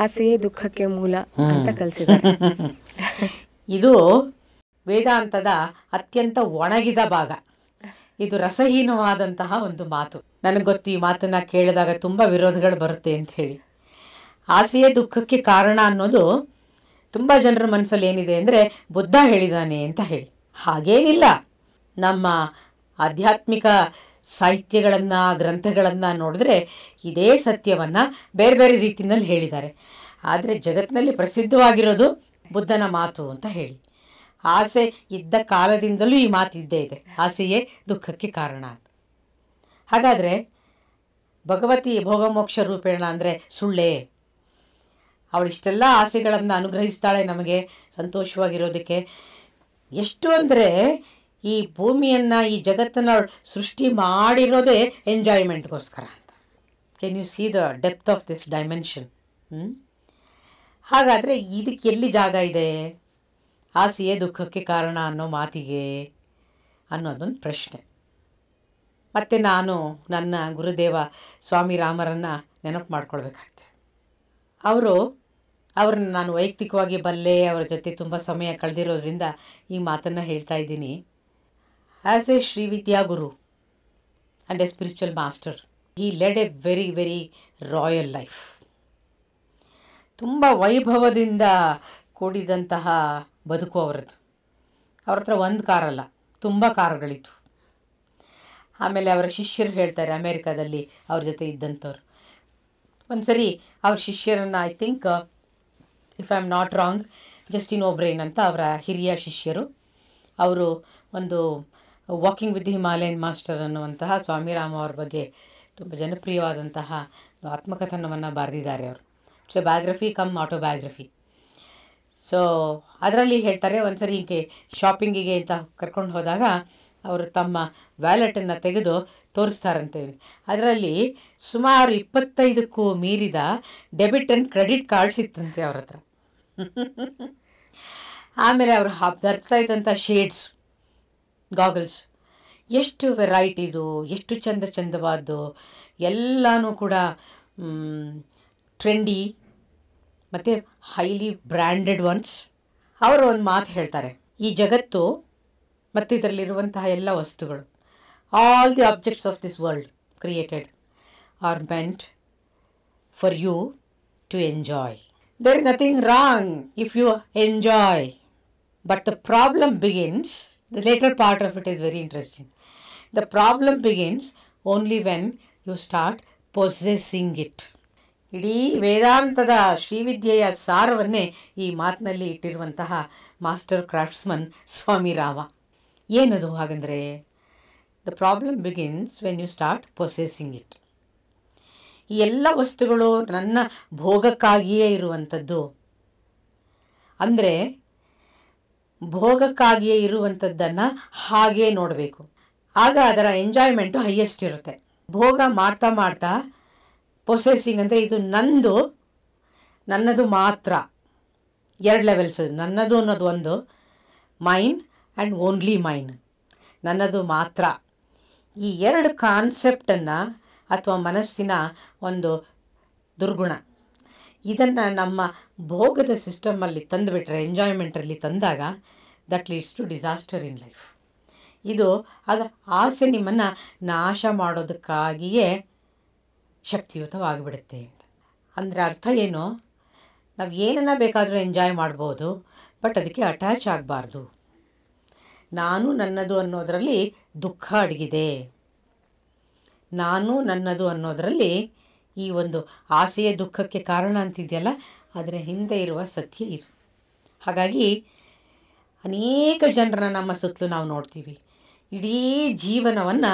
ಆಸೆಯೇ ದುಃಖಕ್ಕೆ ಮೂಲ ಅಂತ ಕಲಿಸಿದ್ದಾರೆ. ಇದು ವೇದಾಂತದ ಅತ್ಯಂತ ಒಣಗಿದ ಭಾಗ. ಇದು ರಸಹೀನವಾದಂತಹ ಒಂದು ಮಾತು. ನನಗೆ ಗೊತ್ತು, ಈ ಮಾತನ್ನ ಕೇಳಿದಾಗ ತುಂಬ ವಿರೋಧಗಳು ಬರುತ್ತೆ ಅಂತ ಹೇಳಿ. ಆಸೆಯೇ ದುಃಖಕ್ಕೆ ಕಾರಣ ಅನ್ನೋದು ತುಂಬ ಜನರ ಮನಸ್ಸಲ್ಲಿ ಏನಿದೆ ಅಂದರೆ ಬುದ್ಧ ಹೇಳಿದಾನೆ ಅಂತ ಹೇಳಿ. ಹಾಗೇನಿಲ್ಲ. ನಮ್ಮ ಆಧ್ಯಾತ್ಮಿಕ ಸಾಹಿತ್ಯಗಳನ್ನು, ಗ್ರಂಥಗಳನ್ನು ನೋಡಿದ್ರೆ ಇದೇ ಸತ್ಯವನ್ನು ಬೇರೆ ಬೇರೆ ರೀತಿಯಲ್ಲಿ ಹೇಳಿದ್ದಾರೆ. ಆದರೆ ಜಗತ್ತಿನಲ್ಲಿ ಪ್ರಸಿದ್ಧವಾಗಿರೋದು ಬುದ್ಧನ ಮಾತು ಅಂತ ಹೇಳಿ. ಆಸೆ ಇದ್ದ ಕಾಲದಿಂದಲೂ ಈ ಮಾತಿದ್ದೇ ಇದೆ, ಆಸೆಯೇ ದುಃಖಕ್ಕೆ ಕಾರಣ ಅಂತ. ಹಾಗಾದರೆ ಭಗವತಿ ಭೋಗಮೋಕ್ಷ ರೂಪೇಣ ಅಂದರೆ ಸುಳ್ಳೇ? ಅವಳಿಷ್ಟೆಲ್ಲ ಆಸೆಗಳನ್ನು ಅನುಗ್ರಹಿಸ್ತಾಳೆ ನಮಗೆ ಸಂತೋಷವಾಗಿರೋದಕ್ಕೆ. ಎಷ್ಟು ಅಂದರೆ ಈ ಭೂಮಿಯನ್ನು, ಈ ಜಗತ್ತನ್ನು ಸೃಷ್ಟಿ ಮಾಡಿರೋದೇ ಎಂಜಾಯ್ಮೆಂಟ್ಗೋಸ್ಕರ ಅಂತ. Can U C the depth of this dimension? ಹಾಗಾದರೆ ಇದಕ್ಕೆ ಎಲ್ಲಿ ಜಾಗ ಇದೆ ಆಸೆಯೇ ದುಃಖಕ್ಕೆ ಕಾರಣ ಅನ್ನೋ ಮಾತಿಗೆ ಅನ್ನೋದೊಂದು ಪ್ರಶ್ನೆ. ಮತ್ತು ನಾನು ನನ್ನ ಗುರುದೇವ ಸ್ವಾಮಿ ರಾಮರನ್ನು ನೆನಪು ಮಾಡ್ಕೊಳ್ಬೇಕಾಗುತ್ತೆ. ಅವ್ರನ್ನ ನಾನು ವೈಯಕ್ತಿಕವಾಗಿ ಬಲ್ಲೆ, ಅವರ ಜೊತೆ ತುಂಬ ಸಮಯ ಕಳೆದಿರೋದ್ರಿಂದ ಈ ಮಾತನ್ನು ಹೇಳ್ತಾ ಇದ್ದೀನಿ. As a Srividya guru and a spiritual master, he led a very very royal life. ತುಂಬ ವೈಭವದಿಂದ ಕೂಡಿದಂತಹ ಬದುಕು ಅವರದ್ದು. ಅವ್ರ ಹತ್ರ ಒಂದು ಕಾರಲ್ಲ, ತುಂಬ ಕಾರುಗಳಿತ್ತು. ಆಮೇಲೆ ಅವರ ಶಿಷ್ಯರು ಹೇಳ್ತಾರೆ, ಅಮೇರಿಕಾದಲ್ಲಿ ಅವ್ರ ಜೊತೆ ಇದ್ದಂಥವ್ರು, ಒಂದು ಸರಿ ಅವ್ರ ಶಿಷ್ಯರನ್ನು, I think if I am not wrong, Justin O'Brien ಅಂತ ಅವರ ಹಿರಿಯ ಶಿಷ್ಯರು, ಅವರು ಒಂದು walking with the Himalayan master ಅನ್ನುವಂತಹ ಸ್ವಾಮಿರಾಮ ಅವ್ರ ಬಗ್ಗೆ ತುಂಬ ಜನಪ್ರಿಯವಾದಂತಹ ಆತ್ಮಕಥನವನ್ನು ಬರೆದಿದ್ದಾರೆ ಅವರು. It's a biography cum autobiography. So ಅದರಲ್ಲಿ ಹೇಳ್ತಾರೆ, ಒಂದು ಸರಿ ಹೀಗೆ ಶಾಪಿಂಗಿಗೆ ಅಂತ ಕರ್ಕೊಂಡು ಹೋದಾಗ ಅವರು ತಮ್ಮ ವ್ಯಾಲೆಟನ್ನು ತೆಗೆದು ತೋರಿಸ್ತಾರಂತೇಳಿ. ಅದರಲ್ಲಿ ಸುಮಾರು 25ಕ್ಕೂ ಮೀರಿದ ಡೆಬಿಟ್ ಆ್ಯಂಡ್ ಕ್ರೆಡಿಟ್ ಕಾರ್ಡ್ಸ್ ಇತ್ತಂತೆ ಅವ್ರ ಹತ್ರ. ಆಮೇಲೆ ಅವರು ಧರ್ತಾ ಇದ್ದಂಥ ಶೇಡ್ಸ್, ಗಾಗಲ್ಸ್, ಎಷ್ಟು ವೆರೈಟಿದು, ಎಷ್ಟು ಚಂದವಾದ್ದು, ಎಲ್ಲನೂ ಕೂಡ ಟ್ರೆಂಡಿ ಮತ್ತು ಹೈಲಿ ಬ್ರ್ಯಾಂಡೆಡ್ ಒನ್ಸ್. ಅವರು ಒಂದು ಮಾತು ಹೇಳ್ತಾರೆ, ಈ ಜಗತ್ತು ಮತ್ತು ಇದರಲ್ಲಿರುವಂತಹ ಎಲ್ಲ ವಸ್ತುಗಳು, all the objects of this world created are meant for you to enjoy. There is nothing wrong if you enjoy, but the problem begins, the later part of it is very interesting. The problem begins only when you start possessing it. ಇಡೀ ವೇದಾಂತದ ಶ್ರೀವಿದ್ಯೆಯ ಸಾರವನ್ನೇ ಈ ಮಾತಿನಲ್ಲಿ ಇಟ್ಟಿರುವಂತಹ master craftsman Swami Rama. ಏನದು ಹಾಗಂದರೆ, the problem begins when you start possessing it. ಈ ಎಲ್ಲ ವಸ್ತುಗಳು ನನ್ನ ಭೋಗಕ್ಕಾಗಿಯೇ ಇರುವಂಥದ್ದು. ಅಂದರೆ ಭೋಗಕ್ಕಾಗಿಯೇ ಇರುವಂಥದ್ದನ್ನು ಹಾಗೇ ನೋಡಬೇಕು, ಆಗ ಅದರ ಎಂಜಾಯ್ಮೆಂಟು ಹೈಯೆಸ್ಟ್ ಇರುತ್ತೆ. ಭೋಗ ಮಾಡ್ತಾ ಮಾಡ್ತಾ ಪೊಸೆಸಿಂಗ್ ಅಂದರೆ ಇದು ನನ್ನದು ಮಾತ್ರ. 2 ಲೆವೆಲ್ಸ್, ನನ್ನದು ಅನ್ನೋದು ಒಂದು, ಮೈನ್ ಆ್ಯಂಡ್ ಓನ್ಲಿ ಮೈನ್, ನನ್ನದು ಮಾತ್ರ. ಈ 2 ಕಾನ್ಸೆಪ್ಟನ್ನು ಅಥವಾ ಮನಸ್ಸಿನ ಒಂದು ದುರ್ಗುಣ, ಇದನ್ನು ನಮ್ಮ ಭೋಗದ ಸಿಸ್ಟಮಲ್ಲಿ ತಂದುಬಿಟ್ರೆ, ಎಂಜಾಯ್ಮೆಂಟಲ್ಲಿ ತಂದಾಗ, that leads to disaster in life. ಇದು ಆಸೆ ನಿಮ್ಮನ್ನು ನಾಶ ಮಾಡೋದಕ್ಕಾಗಿಯೇ ಶಕ್ತಿಯುತವಾಗಿಬಿಡುತ್ತೆ ಅಂತ. ಅಂದರೆ ಅರ್ಥ ಏನು, ನಾವು ಏನನ್ನ ಬೇಕಾದರೂ ಎಂಜಾಯ್ ಮಾಡ್ಬೋದು, ಬಟ್ ಅದಕ್ಕೆ ಅಟ್ಯಾಚ್ ಆಗಬಾರ್ದು. ನಾನು ನನ್ನದು ಅನ್ನೋದರಲ್ಲಿ ದುಃಖ ಅಡಗಿದೆ. ನಾನು ನನ್ನದು ಅನ್ನೋದರಲ್ಲಿ ಈ ಒಂದು ಆಸೆಯ ದುಃಖಕ್ಕೆ ಕಾರಣ ಅಂತಿದೆಯಲ್ಲ, ಅದರ ಹಿಂದೆ ಇರುವ ಸತ್ಯ ಇದು. ಹಾಗಾಗಿ ಅನೇಕ ಜನರನ್ನ ನಮ್ಮ ಸುತ್ತಲೂ ನಾವು ನೋಡ್ತೀವಿ. ಇಡೀ ಜೀವನವನ್ನು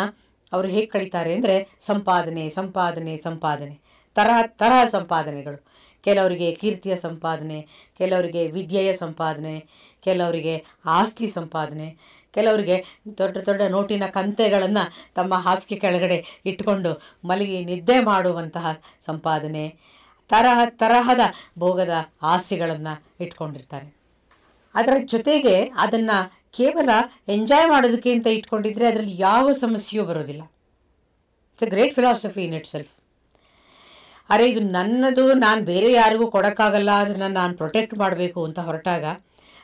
ಅವರು ಹೇಗೆ ಕಳೀತಾರೆ ಅಂದರೆ ಸಂಪಾದನೆ ಸಂಪಾದನೆ ಸಂಪಾದನೆ, ತರಹ ಸಂಪಾದನೆಗಳು. ಕೆಲವರಿಗೆ ಕೀರ್ತಿಯ ಸಂಪಾದನೆ, ಕೆಲವರಿಗೆ ವಿದ್ಯೆಯ ಸಂಪಾದನೆ, ಕೆಲವರಿಗೆ ಆಸ್ತಿ ಸಂಪಾದನೆ, ಕೆಲವರಿಗೆ ದೊಡ್ಡ ದೊಡ್ಡ ನೋಟಿನ ಕಂತೆಗಳನ್ನು ತಮ್ಮ ಹಾಸಿಗೆ ಕೆಳಗಡೆ ಇಟ್ಕೊಂಡು ಮಲಗಿ ನಿದ್ದೆ ಮಾಡುವಂತಹ ಸಂಪಾದನೆ, ತರಹದ ಭೋಗದ ಆಸೆಗಳನ್ನು ಇಟ್ಕೊಂಡಿರ್ತಾರೆ. ಅದರ ಜೊತೆಗೆ ಅದನ್ನು ಕೇವಲ ಎಂಜಾಯ್ ಮಾಡೋದಕ್ಕೆ ಅಂತ ಇಟ್ಕೊಂಡಿದ್ರೆ ಅದರಲ್ಲಿ ಯಾವ ಸಮಸ್ಯೆಯೂ ಬರೋದಿಲ್ಲ. It's A great philosophy in it self. ಅರೆ ಇದು ನನ್ನದು, ನಾನು ಬೇರೆ ಯಾರಿಗೂ ಕೊಡೋಕ್ಕಾಗಲ್ಲ, ಅದನ್ನು ನಾನು ಪ್ರೊಟೆಕ್ಟ್ ಮಾಡಬೇಕು ಅಂತ ಹೊರಟಾಗ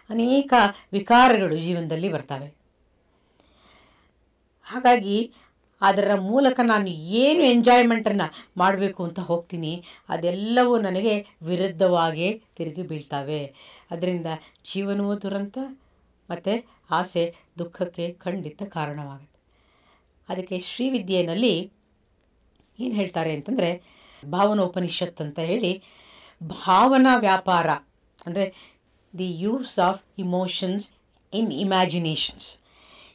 ಅನೇಕ ವಿಕಾರಗಳು ಜೀವನದಲ್ಲಿ ಬರ್ತವೆ. ಹಾಗಾಗಿ ಅದರ ಮೂಲಕ ನಾನು ಏನು ಎಂಜಾಯ್ಮೆಂಟನ್ನು ಮಾಡಬೇಕು ಅಂತ ಹೋಗ್ತೀನಿ, ಅದೆಲ್ಲವೂ ನನಗೆ ವಿರುದ್ಧವಾಗಿಯೇ ತಿರುಗಿ ಬೀಳ್ತವೆ. ಅದರಿಂದ ಜೀವನವೂ ದುರಂತ ಮತ್ತು ಆಸೆ ದುಃಖಕ್ಕೆ ಖಂಡಿತ ಕಾರಣವಾಗುತ್ತೆ. ಅದಕ್ಕೆ ಶ್ರೀವಿದ್ಯೆಯಲ್ಲಿ ಏನು ಹೇಳ್ತಾರೆ ಅಂತಂದರೆ, ಭಾವನೋಪನಿಷತ್ ಅಂತ ಹೇಳಿ, ಭಾವನಾ ವ್ಯಾಪಾರ ಅಂದರೆ the use of emotions in imaginations,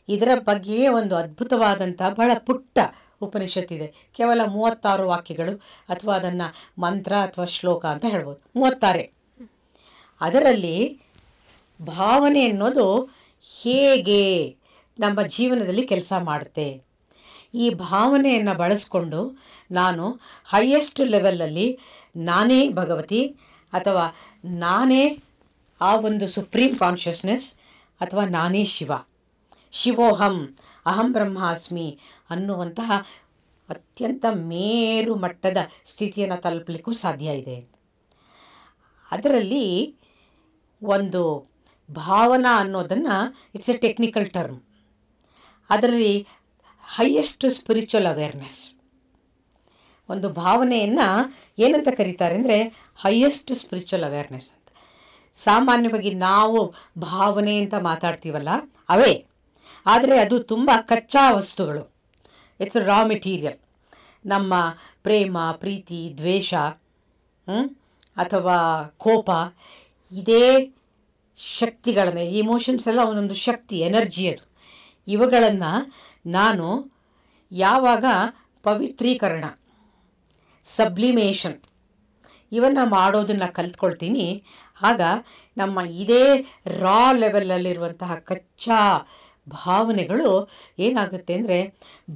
ಇದರ ಬಗ್ಗೆ ಒಂದು ಅದ್ಭುತವಾದಂಥ ಬಹಳ ಪುಟ್ಟ ಉಪನಿಷತ್ತಿದೆ. ಕೇವಲ 36 ವಾಕ್ಯಗಳು, ಅಥವಾ ಅದನ್ನು ಮಂತ್ರ ಅಥವಾ ಶ್ಲೋಕ ಅಂತ ಹೇಳ್ಬೋದು, 36. ಅದರಲ್ಲಿ ಭಾವನೆ ಅನ್ನೋದು ಹೇಗೆ ನಮ್ಮ ಜೀವನದಲ್ಲಿ ಕೆಲಸ ಮಾಡುತ್ತೆ, ಈ ಭಾವನೆಯನ್ನು ಬಳಸ್ಕೊಂಡು ನಾನು ಹೈಯೆಸ್ಟ್ ಲೆವೆಲಲ್ಲಿ ನಾನೇ ಭಗವತಿ ಅಥವಾ ನಾನೇ ಆ ಒಂದು ಸುಪ್ರೀಂ ಕಾನ್ಷಿಯಸ್ನೆಸ್ ಅಥವಾ ನಾನೇ ಶಿವ, ಶಿವೋಹಂ ಅಹಂ ಬ್ರಹ್ಮಾಸ್ಮಿ ಅನ್ನುವಂತಹ ಅತ್ಯಂತ ಮೇರು ಮಟ್ಟದ ಸ್ಥಿತಿಯನ್ನು ತಲುಪಲಿಕ್ಕೂ ಸಾಧ್ಯ ಇದೆ. ಅದರಲ್ಲಿ ಒಂದು ಭಾವನಾ ಅನ್ನೋದನ್ನು ಇಟ್ಸ್ ಎ ಟೆಕ್ನಿಕಲ್ ಟರ್ಮ್. ಅದರಲ್ಲಿ ಹೈಯೆಸ್ಟ್ ಸ್ಪಿರಿಚುವಲ್ ಅವೇರ್ನೆಸ್, ಒಂದು ಭಾವನೆಯನ್ನು ಏನಂತ ಕರೀತಾರೆ ಅಂದರೆ ಹೈಯೆಸ್ಟ್ ಸ್ಪಿರಿಚುವಲ್ ಅವೇರ್ನೆಸ್ ಅಂತ. ಸಾಮಾನ್ಯವಾಗಿ ನಾವು ಭಾವನೆ ಅಂತ ಮಾತಾಡ್ತೀವಲ್ಲ ಅವೇ, ಆದರೆ ಅದು ತುಂಬ ಕಚ್ಚಾ ವಸ್ತುಗಳು, ಇಟ್ಸ್ ರಾ ಮೆಟೀರಿಯಲ್. ನಮ್ಮ ಪ್ರೇಮ, ಪ್ರೀತಿ, ದ್ವೇಷ ಅಥವಾ ಕೋಪ, ಇದೇ ಶಕ್ತಿಗಳನ್ನು, ಇಮೋಷನ್ಸ್ ಎಲ್ಲ ಒಂದೊಂದು ಶಕ್ತಿ, ಎನರ್ಜಿ ಅದು. ಇವುಗಳನ್ನು ನಾನು ಯಾವಾಗ ಪವಿತ್ರೀಕರಣ, ಸಬ್ಲಿಮೇಷನ್ ಇವನ್ನು ಮಾಡೋದನ್ನು ಕಲ್ತ್ಕೊಳ್ತೀನಿ, ಆಗ ನಮ್ಮ ಇದೇ ರಾ ಲೆವೆಲಲ್ಲಿರುವಂತಹ ಕಚ್ಚಾ ಭಾವನೆಗಳು ಏನಾಗುತ್ತೆ ಅಂದರೆ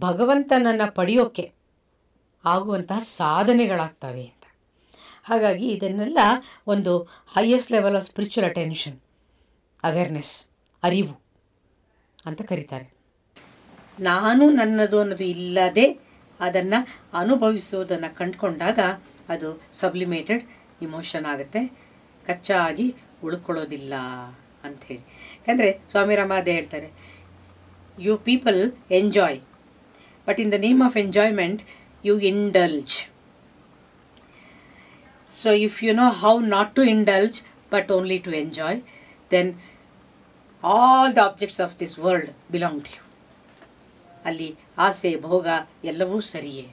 ಭಗವಂತನನ್ನು ಪಡೆಯೋಕ್ಕೆ ಆಗುವಂತಹ ಸಾಧನೆಗಳಾಗ್ತವೆ ಅಂತ. ಹಾಗಾಗಿ ಇದನ್ನೆಲ್ಲ ಒಂದು highest level of spiritual attention, awareness, ಅರಿವು ಅಂತ ಕರೀತಾರೆ. ನಾನು ನನ್ನದು ಅನ್ನೋದು ಇಲ್ಲದೆ ಅದನ್ನು ಅನುಭವಿಸೋದನ್ನು ಕಂಡುಕೊಂಡಾಗ ಅದು ಸಬ್ಲಿಮೇಟೆಡ್ ಇಮೋಷನ್ ಆಗುತ್ತೆ, ಕಚ್ಚಾ ಆಗಿ ಉಳ್ಕೊಳ್ಳೋದಿಲ್ಲ ಅಂಥೇಳಿ. ಯಾಕಂದರೆ ಸ್ವಾಮಿ ರಾಮಾದೇ ಹೇಳ್ತಾರೆ, you people enjoy, but in the name of enjoyment you indulge. So if you know how not to indulge but only to enjoy, then all the objects of this world belong to you. ಅಲ್ಲಿ ಆಸೆ, ಭೋಗ ಎಲ್ಲವೂ ಸರಿಯೇ.